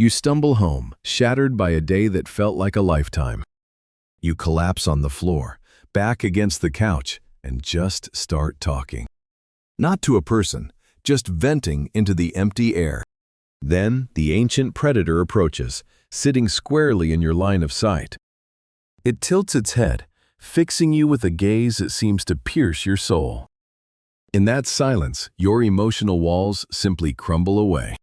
You stumble home, shattered by a day that felt like a lifetime. You collapse on the floor, back against the couch, and just start talking. Not to a person, just venting into the empty air. Then the ancient predator approaches, sitting squarely in your line of sight. It tilts its head, fixing you with a gaze that seems to pierce your soul. In that silence, your emotional walls simply crumble away.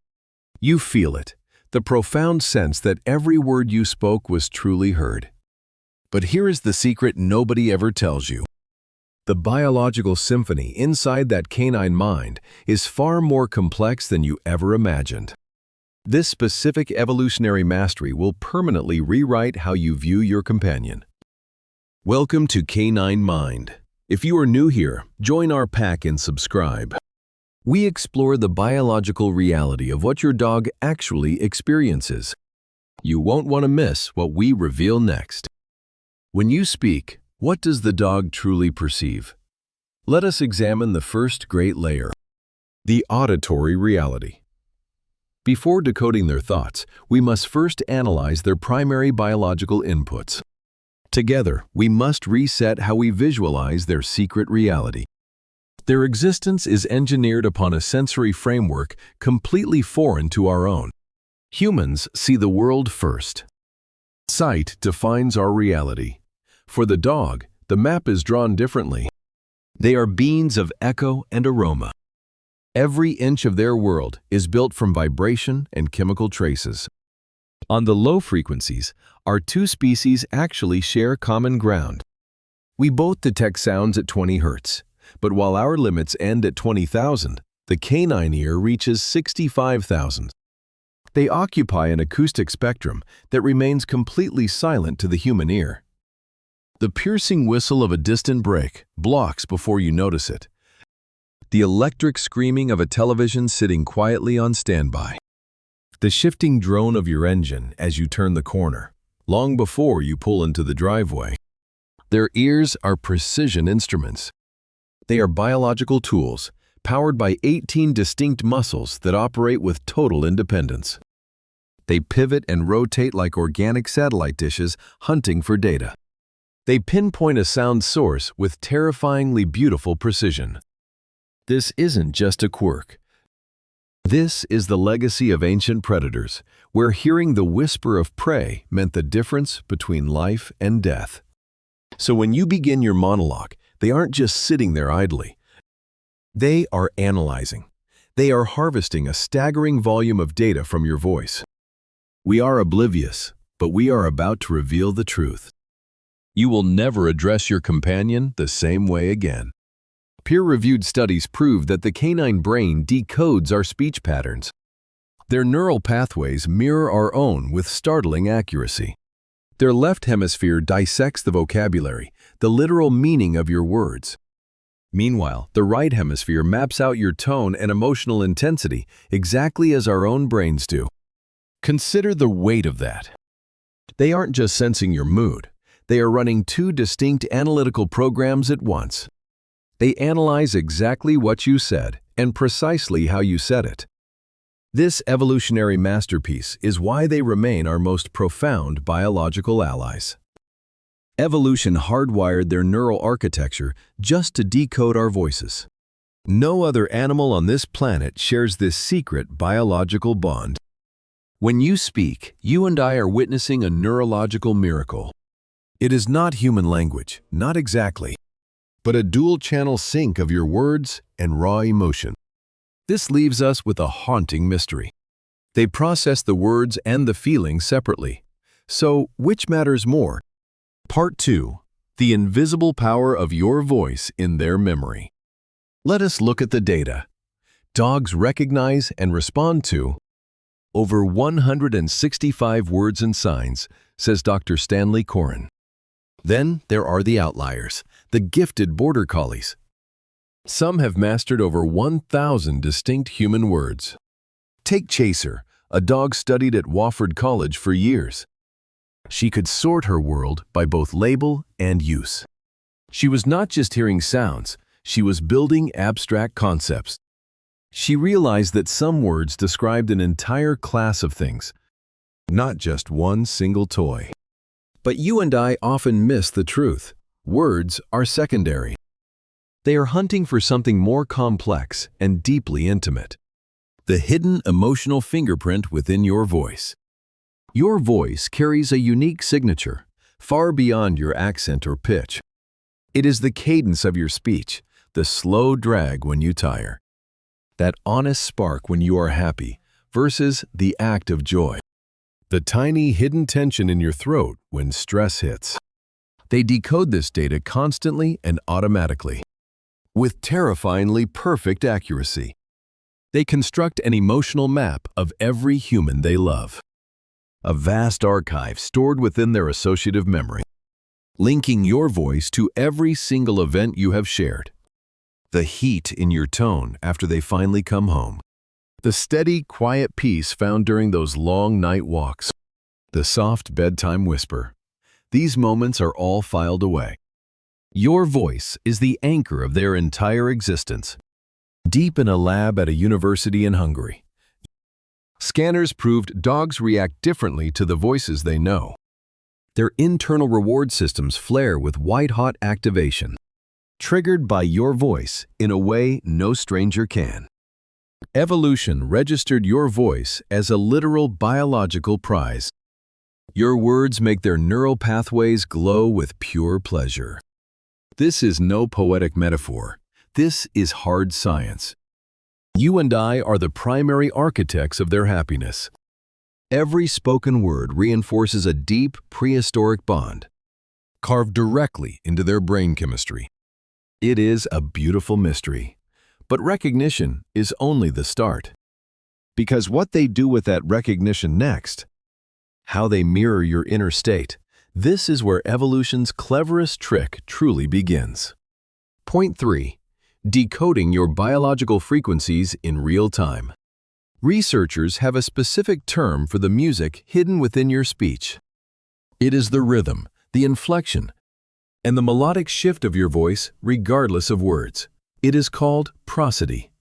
You feel it, the profound sense that every word you spoke was truly heard. But here is the secret nobody ever tells you. The biological symphony inside that canine mind is far more complex than you ever imagined. This specific evolutionary mastery will permanently rewrite how you view your companion. Welcome to Canine Mind. If you are new here, join our pack and subscribe. We explore the biological reality of what your dog actually experiences. You won't want to miss what we reveal next. When you speak, what does the dog truly perceive? Let us examine the first great layer, the auditory reality. Before decoding their thoughts, we must first analyze their primary biological inputs. Together, we must reset how we visualize their secret reality. Their existence is engineered upon a sensory framework completely foreign to our own. Humans see the world first. Sight defines our reality. For the dog, the map is drawn differently. They are beings of echo and aroma. Every inch of their world is built from vibration and chemical traces. On the low frequencies, our two species actually share common ground. We both detect sounds at 20 Hz, but while our limits end at 20,000, the canine ear reaches 65,000. They occupy an acoustic spectrum that remains completely silent to the human ear. The piercing whistle of a distant brake blocks before you notice it. The electric screaming of a television sitting quietly on standby. The shifting drone of your engine as you turn the corner, long before you pull into the driveway. Their ears are precision instruments. They are biological tools, powered by 18 distinct muscles that operate with total independence. They pivot and rotate like organic satellite dishes hunting for data. They pinpoint a sound source with terrifyingly beautiful precision. This isn't just a quirk. This is the legacy of ancient predators, where hearing the whisper of prey meant the difference between life and death. So when you begin your monologue, they aren't just sitting there idly. They are analyzing. They are harvesting a staggering volume of data from your voice. We are oblivious, but we are about to reveal the truth. You will never address your companion the same way again. Peer-reviewed studies prove that the canine brain decodes our speech patterns. Their neural pathways mirror our own with startling accuracy. Their left hemisphere dissects the vocabulary, the literal meaning of your words. Meanwhile, the right hemisphere maps out your tone and emotional intensity exactly as our own brains do. Consider the weight of that. They aren't just sensing your mood. They are running two distinct analytical programs at once. They analyze exactly what you said and precisely how you said it. This evolutionary masterpiece is why they remain our most profound biological allies. Evolution hardwired their neural architecture just to decode our voices. No other animal on this planet shares this secret biological bond. When you speak, you and I are witnessing a neurological miracle. It is not human language, not exactly, but a dual-channel sync of your words and raw emotion. This leaves us with a haunting mystery. They process the words and the feelings separately. So, which matters more? Part 2. The invisible power of your voice in their memory. Let us look at the data. Dogs recognize and respond to over 165 words and signs, says Dr. Stanley Coren. Then there are the outliers, the gifted border collies. Some have mastered over 1,000 distinct human words. Take Chaser, a dog studied at Wofford College for years. She could sort her world by both label and use. She was not just hearing sounds, she was building abstract concepts. She realized that some words described an entire class of things, not just one single toy. But you and I often miss the truth. Words are secondary. They are hunting for something more complex and deeply intimate. The hidden emotional fingerprint within your voice. Your voice carries a unique signature, far beyond your accent or pitch. It is the cadence of your speech, the slow drag when you tire, that honest spark when you are happy versus the act of joy, the tiny hidden tension in your throat when stress hits. They decode this data constantly and automatically, with terrifyingly perfect accuracy. They construct an emotional map of every human they love, a vast archive stored within their associative memory, linking your voice to every single event you have shared. The heat in your tone after they finally come home. The steady, quiet peace found during those long night walks. The soft bedtime whisper. These moments are all filed away. Your voice is the anchor of their entire existence. Deep in a lab at a university in Hungary, scanners proved dogs react differently to the voices they know. Their internal reward systems flare with white-hot activation, triggered by your voice in a way no stranger can. Evolution registered your voice as a literal biological prize. Your words make their neural pathways glow with pure pleasure. This is no poetic metaphor. This is hard science. You and I are the primary architects of their happiness. Every spoken word reinforces a deep, prehistoric bond, carved directly into their brain chemistry. It is a beautiful mystery, but recognition is only the start. Because what they do with that recognition next, how they mirror your inner state, this is where evolution's cleverest trick truly begins. Point 3. Decoding your biological frequencies in real time. Researchers have a specific term for the music hidden within your speech. It is the rhythm, the inflection, and the melodic shift of your voice regardless of words. It is called prosody.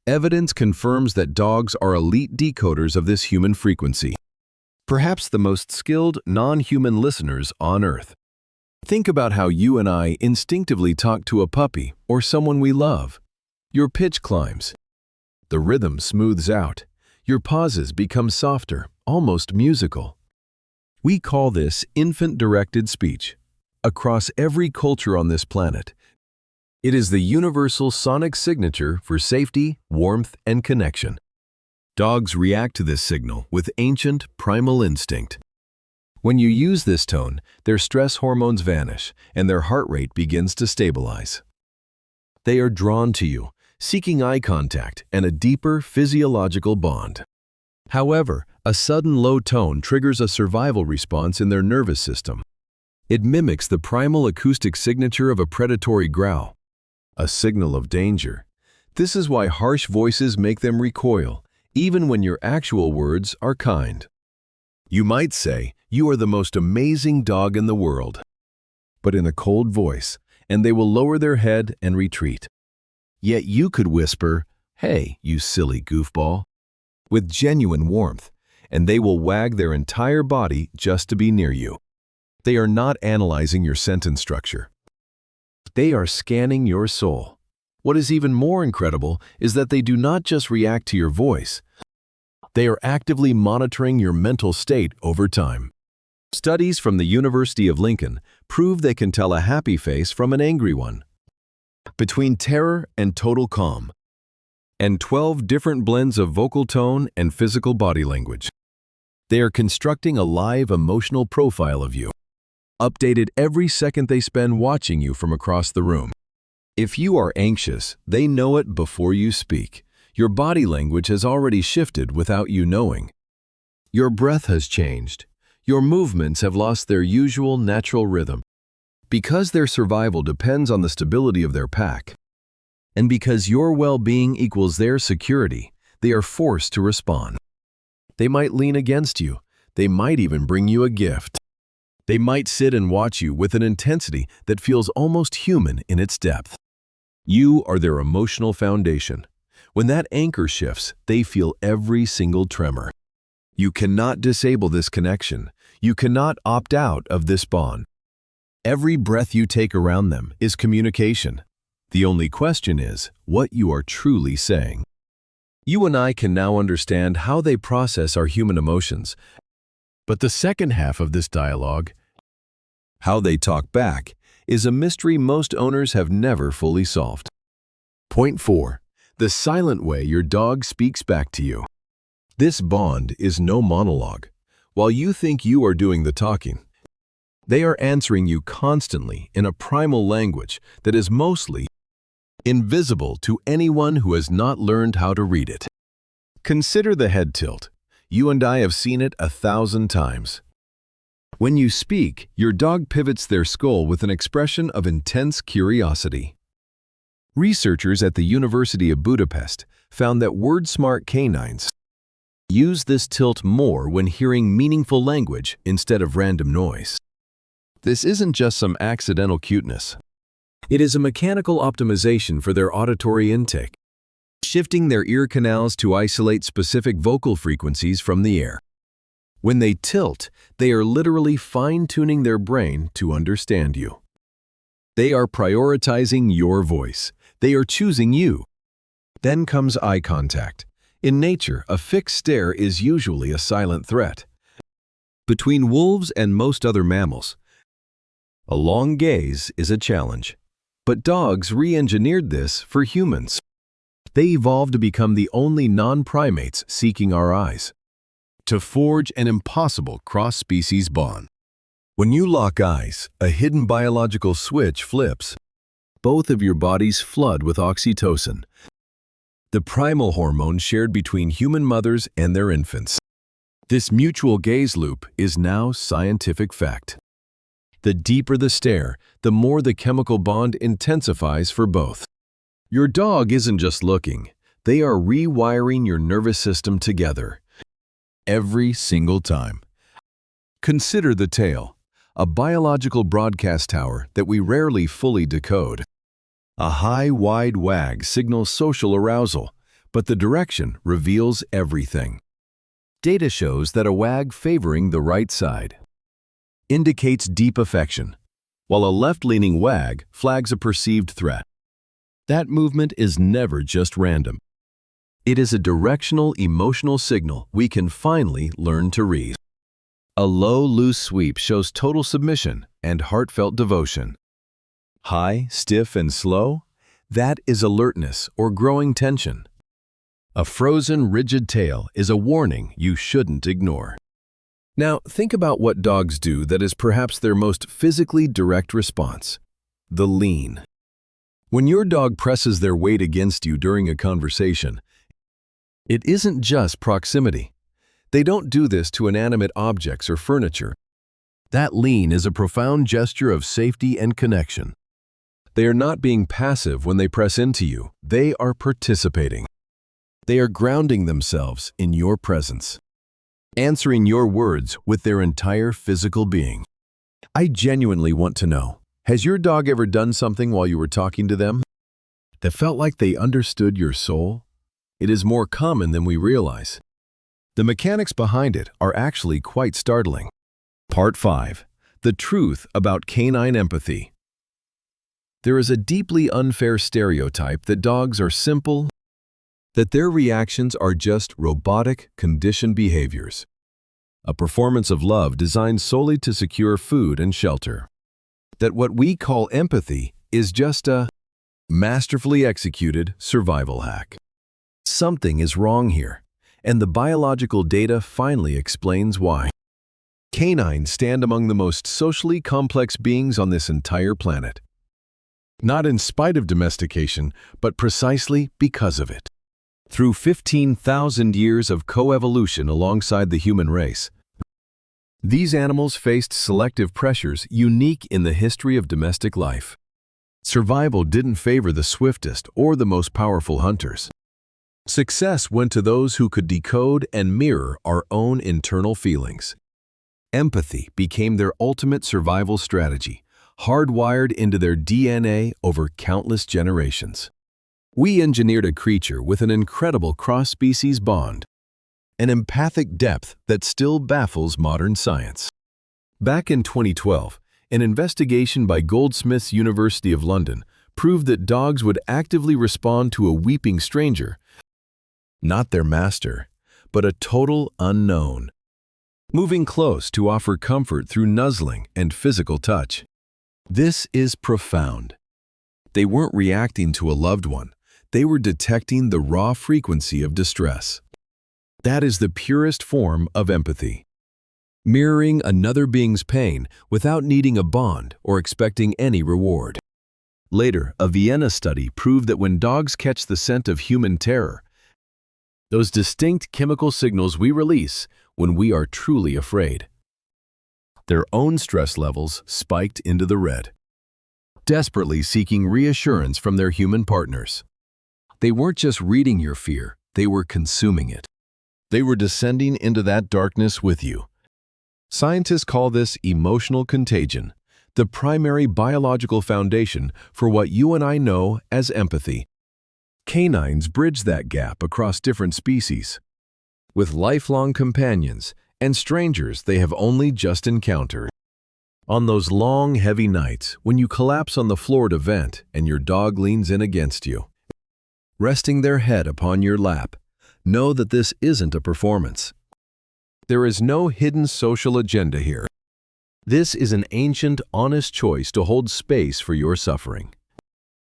Evidence confirms that dogs are elite decoders of this human frequency, perhaps the most skilled non-human listeners on Earth. Think about how you and I instinctively talk to a puppy or someone we love. Your pitch climbs. The rhythm smooths out. Your pauses become softer, almost musical. We call this infant-directed speech. Across every culture on this planet, it is the universal sonic signature for safety, warmth, and connection. Dogs react to this signal with ancient, primal instinct. When you use this tone, their stress hormones vanish and their heart rate begins to stabilize. They are drawn to you, seeking eye contact and a deeper physiological bond. However, a sudden low tone triggers a survival response in their nervous system. It mimics the primal acoustic signature of a predatory growl, a signal of danger. This is why harsh voices make them recoil, even when your actual words are kind. You might say, "You are the most amazing dog in the world," but in a cold voice, and they will lower their head and retreat. Yet you could whisper, "Hey, you silly goofball," with genuine warmth, and they will wag their entire body just to be near you. They are not analyzing your sentence structure. They are scanning your soul. What is even more incredible is that they do not just react to your voice. They are actively monitoring your mental state over time. Studies from the University of Lincoln prove they can tell a happy face from an angry one, between terror and total calm, and 12 different blends of vocal tone and physical body language. They are constructing a live emotional profile of you, updated every second they spend watching you from across the room. If you are anxious, they know it before you speak. Your body language has already shifted without you knowing. Your breath has changed. Your movements have lost their usual natural rhythm. Because their survival depends on the stability of their pack, and because your well-being equals their security, they are forced to respond. They might lean against you. They might even bring you a gift. They might sit and watch you with an intensity that feels almost human in its depth. You are their emotional foundation. When that anchor shifts, they feel every single tremor. You cannot disable this connection. You cannot opt out of this bond. Every breath you take around them is communication. The only question is what you are truly saying. You and I can now understand how they process our human emotions. But the second half of this dialogue, how they talk back, is a mystery most owners have never fully solved. Point 4. The silent way your dog speaks back to you. This bond is no monologue. While you think you are doing the talking, they are answering you constantly in a primal language that is mostly invisible to anyone who has not learned how to read it. Consider the head tilt. You and I have seen it 1,000 times. When you speak, your dog pivots their skull with an expression of intense curiosity. Researchers at the University of Budapest found that word-smart canines use this tilt more when hearing meaningful language instead of random noise. This isn't just some accidental cuteness. It is a mechanical optimization for their auditory intake, shifting their ear canals to isolate specific vocal frequencies from the air. When they tilt, they are literally fine-tuning their brain to understand you. They are prioritizing your voice. They are choosing you. Then comes eye contact. In nature, a fixed stare is usually a silent threat. Between wolves and most other mammals, a long gaze is a challenge. But dogs re-engineered this for humans. They evolved to become the only non-primates seeking our eyes, to forge an impossible cross-species bond. When you lock eyes, a hidden biological switch flips. Both of your bodies flood with oxytocin, the primal hormone shared between human mothers and their infants. This mutual gaze loop is now scientific fact. The deeper the stare, the more the chemical bond intensifies for both. Your dog isn't just looking. They are rewiring your nervous system together. Every single time. Consider the tail, a biological broadcast tower that we rarely fully decode. A high, wide wag signals social arousal, but the direction reveals everything. Data shows that a wag favoring the right side indicates deep affection, while a left-leaning wag flags a perceived threat. That movement is never just random. It is a directional emotional signal we can finally learn to read. A low, loose sweep shows total submission and heartfelt devotion. High, stiff, and slow? That is alertness or growing tension. A frozen, rigid tail is a warning you shouldn't ignore. Now, think about what dogs do that is perhaps their most physically direct response: the lean. When your dog presses their weight against you during a conversation, it isn't just proximity. They don't do this to inanimate objects or furniture. That lean is a profound gesture of safety and connection. They are not being passive when they press into you. They are participating. They are grounding themselves in your presence, answering your words with their entire physical being. I genuinely want to know, has your dog ever done something while you were talking to them that felt like they understood your soul? It is more common than we realize. The mechanics behind it are actually quite startling. Part 5. The truth about canine empathy. There is a deeply unfair stereotype that dogs are simple, that their reactions are just robotic, conditioned behaviors. A performance of love designed solely to secure food and shelter. That what we call empathy is just a masterfully executed survival hack. Something is wrong here, and the biological data finally explains why. Canines stand among the most socially complex beings on this entire planet. Not in spite of domestication, but precisely because of it. Through 15,000 years of coevolution alongside the human race, these animals faced selective pressures unique in the history of domestic life. Survival didn't favor the swiftest or the most powerful hunters. Success went to those who could decode and mirror our own internal feelings. Empathy became their ultimate survival strategy, hardwired into their DNA over countless generations. We engineered a creature with an incredible cross-species bond. an empathic depth that still baffles modern science. Back in 2012, an investigation by Goldsmiths University of London proved that dogs would actively respond to a weeping stranger, not their master, but a total unknown, moving close to offer comfort through nuzzling and physical touch. This is profound. They weren't reacting to a loved one. They were detecting the raw frequency of distress. That is the purest form of empathy. Mirroring another being's pain without needing a bond or expecting any reward. Later, a Vienna study proved that when dogs catch the scent of human terror, those distinct chemical signals we release when we are truly afraid, their own stress levels spiked into the red, desperately seeking reassurance from their human partners. They weren't just reading your fear, they were consuming it. They were descending into that darkness with you. Scientists call this emotional contagion, the primary biological foundation for what you and I know as empathy. Canines bridge that gap across different species, with lifelong companions and strangers they have only just encountered. On those long, heavy nights when you collapse on the floor to vent and your dog leans in against you, resting their head upon your lap, know that this isn't a performance. There is no hidden social agenda here. This is an ancient, honest choice to hold space for your suffering.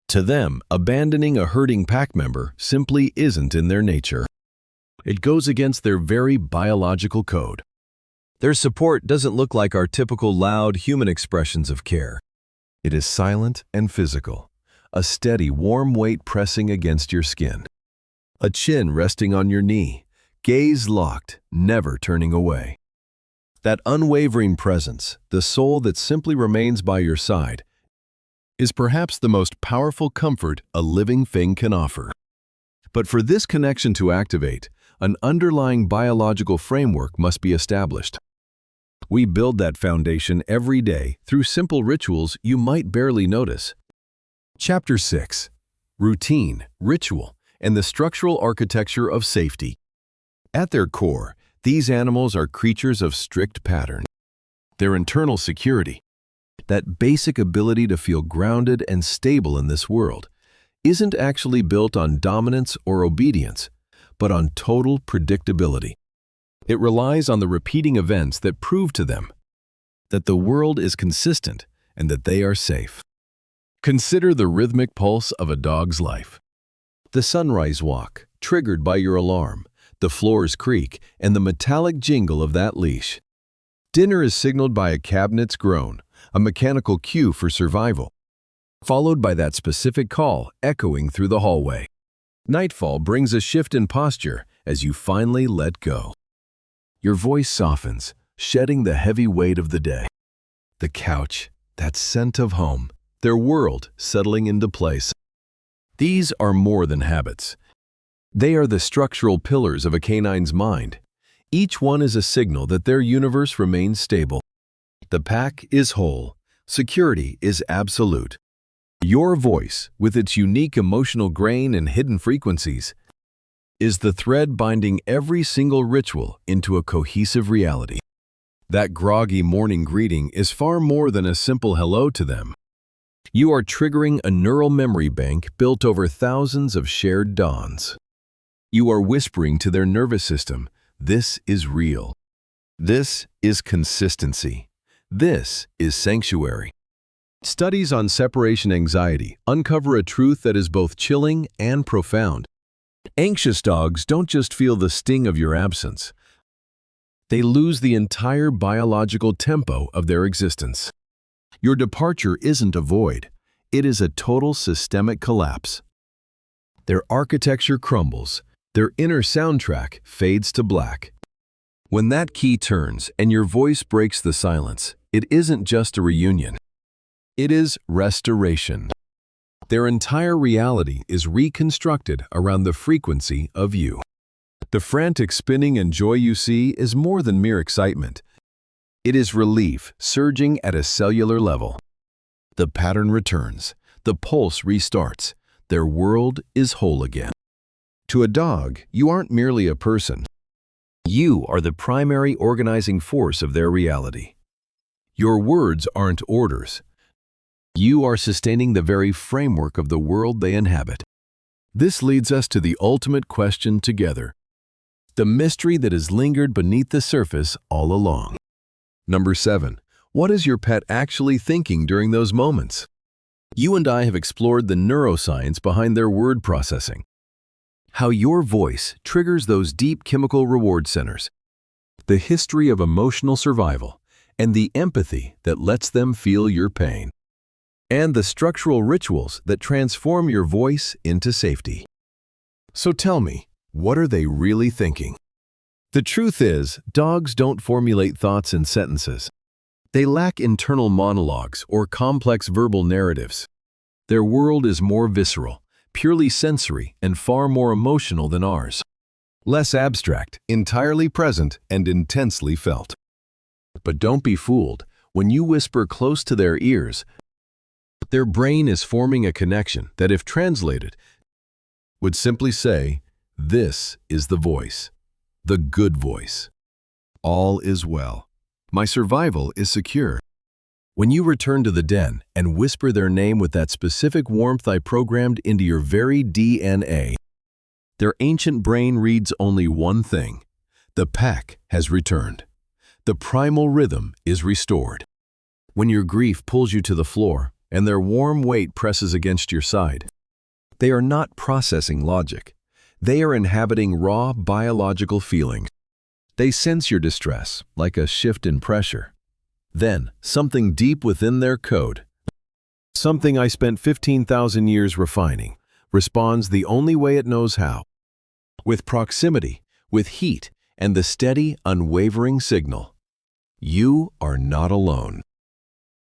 To them, abandoning a hurting pack member simply isn't in their nature. It goes against their very biological code. Their support doesn't look like our typical loud human expressions of care. It is silent and physical, a steady, warm weight pressing against your skin, a chin resting on your knee, gaze locked, never turning away. That unwavering presence, the soul that simply remains by your side, is perhaps the most powerful comfort a living thing can offer. But for this connection to activate, an underlying biological framework must be established. We build that foundation every day through simple rituals you might barely notice. Chapter 6: Routine, Ritual, and the Structural Architecture of Safety. At their core, these animals are creatures of strict pattern. Their internal security, that basic ability to feel grounded and stable in this world, isn't actually built on dominance or obedience, but on total predictability. It relies on the repeating events that prove to them that the world is consistent and that they are safe. Consider the rhythmic pulse of a dog's life. The sunrise walk, triggered by your alarm, the floor's creak, and the metallic jingle of that leash. Dinner is signaled by a cabinet's groan, a mechanical cue for survival, followed by that specific call echoing through the hallway. Nightfall brings a shift in posture as you finally let go. Your voice softens, shedding the heavy weight of the day. The couch, that scent of home, their world settling into place. These are more than habits. They are the structural pillars of a canine's mind. Each one is a signal that their universe remains stable. The pack is whole. Security is absolute. Your voice, with its unique emotional grain and hidden frequencies, is the thread binding every single ritual into a cohesive reality. That groggy morning greeting is far more than a simple hello to them. You are triggering a neural memory bank built over thousands of shared dawns. You are whispering to their nervous system, this is real. This is consistency. This is sanctuary. Studies on separation anxiety uncover a truth that is both chilling and profound. Anxious dogs don't just feel the sting of your absence. They lose the entire biological tempo of their existence. Your departure isn't a void. It is a total systemic collapse. Their architecture crumbles. Their inner soundtrack fades to black. When that key turns and your voice breaks the silence, it isn't just a reunion. It is restoration. Their entire reality is reconstructed around the frequency of you. The frantic spinning and joy you see is more than mere excitement. It is relief surging at a cellular level. The pattern returns. The pulse restarts. Their world is whole again. To a dog, you aren't merely a person. You are the primary organizing force of their reality. Your words aren't orders. You are sustaining the very framework of the world they inhabit. This leads us to the ultimate question together, the mystery that has lingered beneath the surface all along. Number 7. What is your pet actually thinking during those moments? You and I have explored the neuroscience behind their word processing, how your voice triggers those deep chemical reward centers, the history of emotional survival, and the empathy that lets them feel your pain, and the structural rituals that transform your voice into safety. So tell me, what are they really thinking? The truth is, dogs don't formulate thoughts in sentences. They lack internal monologues or complex verbal narratives. Their world is more visceral, purely sensory, and far more emotional than ours. Less abstract, entirely present, and intensely felt. But don't be fooled. When you whisper close to their ears, their brain is forming a connection that, if translated, would simply say, "This is the voice, the good voice. All is well. My survival is secure." When you return to the den and whisper their name with that specific warmth I programmed into your very DNA, their ancient brain reads only one thing: the pack has returned. The primal rhythm is restored. When your grief pulls you to the floor and their warm weight presses against your side, they are not processing logic. They are inhabiting raw biological feeling. They sense your distress like a shift in pressure. Then, something deep within their code, something I spent 15,000 years refining, responds the only way it knows how: with proximity, with heat, and the steady, unwavering signal. You are not alone.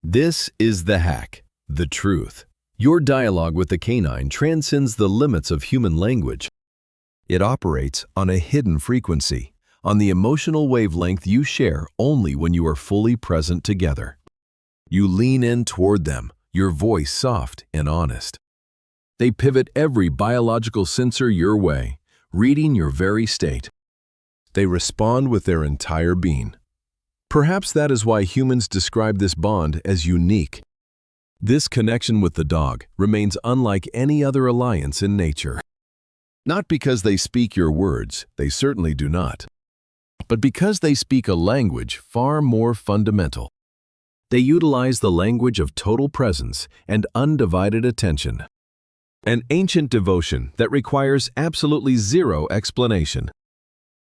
This is the hack, the truth. Your dialogue with the canine transcends the limits of human language. It operates on a hidden frequency, on the emotional wavelength you share only when you are fully present together. You lean in toward them, your voice soft and honest. They pivot every biological sensor your way, reading your very state. They respond with their entire being. Perhaps that is why humans describe this bond as unique. This connection with the dog remains unlike any other alliance in nature. Not because they speak your words, they certainly do not, but because they speak a language far more fundamental. They utilize the language of total presence and undivided attention, an ancient devotion that requires absolutely zero explanation.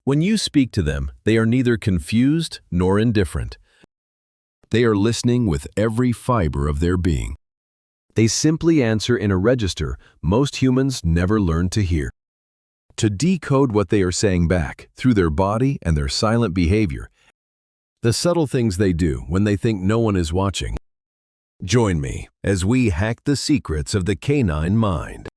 When you speak to them, they are neither confused nor indifferent. They are listening with every fiber of their being. They simply answer in a register most humans never learn to hear. To decode what they are saying back through their body and their silent behavior, the subtle things they do when they think no one is watching. Join me as we hack the secrets of the canine mind.